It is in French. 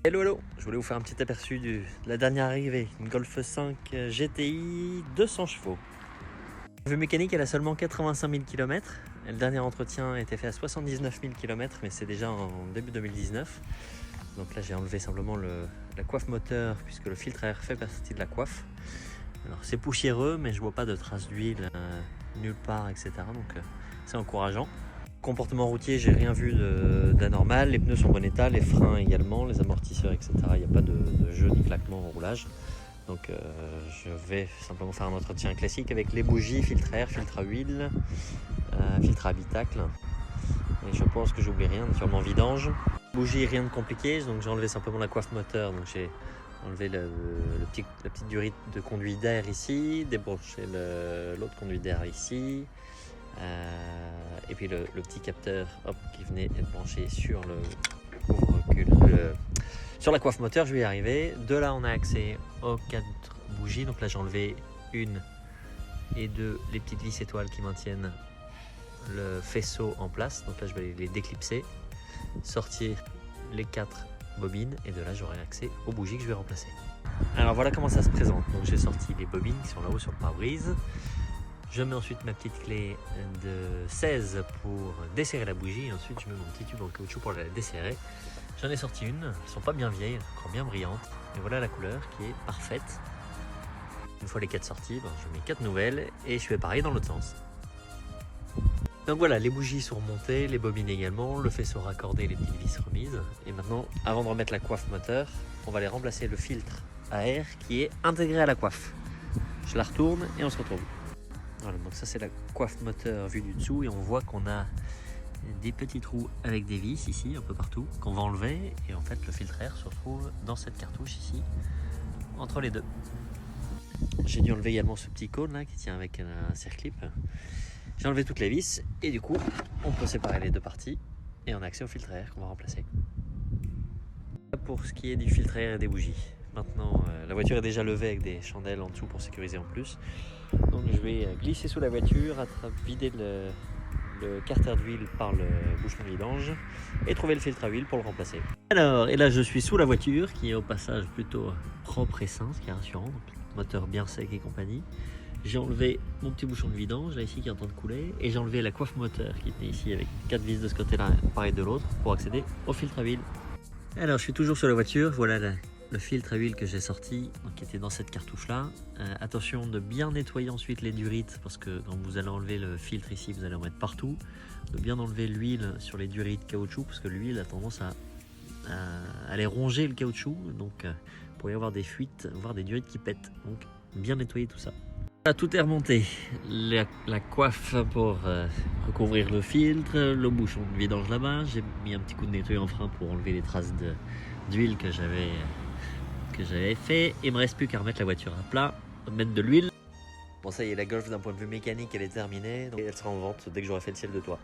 Hello hello, je voulais vous faire un petit aperçu de la dernière arrivée, une Golf 5 GTI 200 chevaux. La vue mécanique, elle a seulement 85 000 km. Le dernier entretien a été fait à 79 000 km, mais c'est déjà en début 2019. Donc là, j'ai enlevé simplement la coiffe moteur, puisque le filtre à air fait partie de la coiffe. Alors c'est poussiéreux, mais je vois pas de traces d'huile nulle part, etc. Donc c'est encourageant. Comportement routier, j'ai rien vu d'anormal. Les pneus sont en bon état, les freins également, les amortisseurs, etc. Il n'y a pas de jeu ni claquement au roulage. Donc je vais simplement faire un entretien classique avec les bougies, filtre à air, filtre à huile, filtre à habitacle. Et je pense que j'oublie rien, naturellement vidange. Bougie, rien de compliqué, donc j'ai enlevé simplement la coiffe moteur. Donc j'ai enlevé la petite durite de conduit d'air ici, débranché l'autre conduit d'air ici. Et puis le petit capteur qui venait être branché sur le couvre-recul, sur la coiffe moteur, je vais y arriver. De là, on a accès aux 4 bougies. Donc là, j'ai enlevé une et deux, les petites vis étoiles qui maintiennent le faisceau en place. Donc là, je vais les déclipser, sortir les 4 bobines et de là, j'aurai accès aux bougies que je vais remplacer. Alors voilà comment ça se présente. Donc j'ai sorti les bobines qui sont là-haut sur le pare-brise. Je mets ensuite ma petite clé de 16 pour desserrer la bougie et ensuite je mets mon petit tube en caoutchouc pour la desserrer. J'en ai sorti une, elles ne sont pas bien vieilles, encore bien brillantes. Et voilà la couleur qui est parfaite. Une fois les 4 sorties, je mets 4 nouvelles et je fais pareil dans l'autre sens. Donc voilà, les bougies sont remontées, les bobines également, le faisceau raccordé, les petites vis remises. Et maintenant, avant de remettre la coiffe moteur, on va aller remplacer le filtre à air qui est intégré à la coiffe. Je la retourne et on se retrouve. Voilà, donc ça c'est la coiffe moteur vue du dessous et on voit qu'on a des petits trous avec des vis ici un peu partout qu'on va enlever et en fait le filtre air se retrouve dans cette cartouche ici entre les deux. J'ai dû enlever également ce petit cône là qui tient avec un serre-clip. J'ai enlevé toutes les vis et du coup on peut séparer les deux parties et on a accès au filtre air qu'on va remplacer. Pour ce qui est du filtre air et des bougies. Maintenant, la voiture est déjà levée avec des chandelles en dessous pour sécuriser en plus. Donc je vais glisser sous la voiture, vider le carter d'huile par le bouchon de vidange et trouver le filtre à huile pour le remplacer. Alors, et là je suis sous la voiture qui est au passage plutôt propre et sain, ce qui est rassurant. Donc, moteur bien sec et compagnie. J'ai enlevé mon petit bouchon de vidange là ici qui est en train de couler et j'ai enlevé la coiffe moteur qui était ici avec 4 vis de ce côté-là, pareil de l'autre pour accéder au filtre à huile. Alors je suis toujours sur la voiture, voilà le filtre à huile que j'ai sorti, donc, qui était dans cette cartouche là. Attention de bien nettoyer ensuite les durites parce que quand vous allez enlever le filtre ici, vous allez en mettre partout. De bien enlever l'huile sur les durites caoutchouc parce que l'huile a tendance à aller ronger le caoutchouc, donc il pourrait y avoir des fuites, voire des durites qui pètent, donc bien nettoyer tout ça. Là, tout est remonté, la coiffe pour recouvrir le filtre, le bouchon de vidange là-bas, j'ai mis un petit coup de nettoyant en frein pour enlever les traces d'huile que j'avais fait. Il me reste plus qu'à remettre la voiture à plat, mettre de l'huile. Bon ça y est, la Golf d'un point de vue mécanique elle est terminée, donc elle sera en vente dès que j'aurai fait le ciel de toit.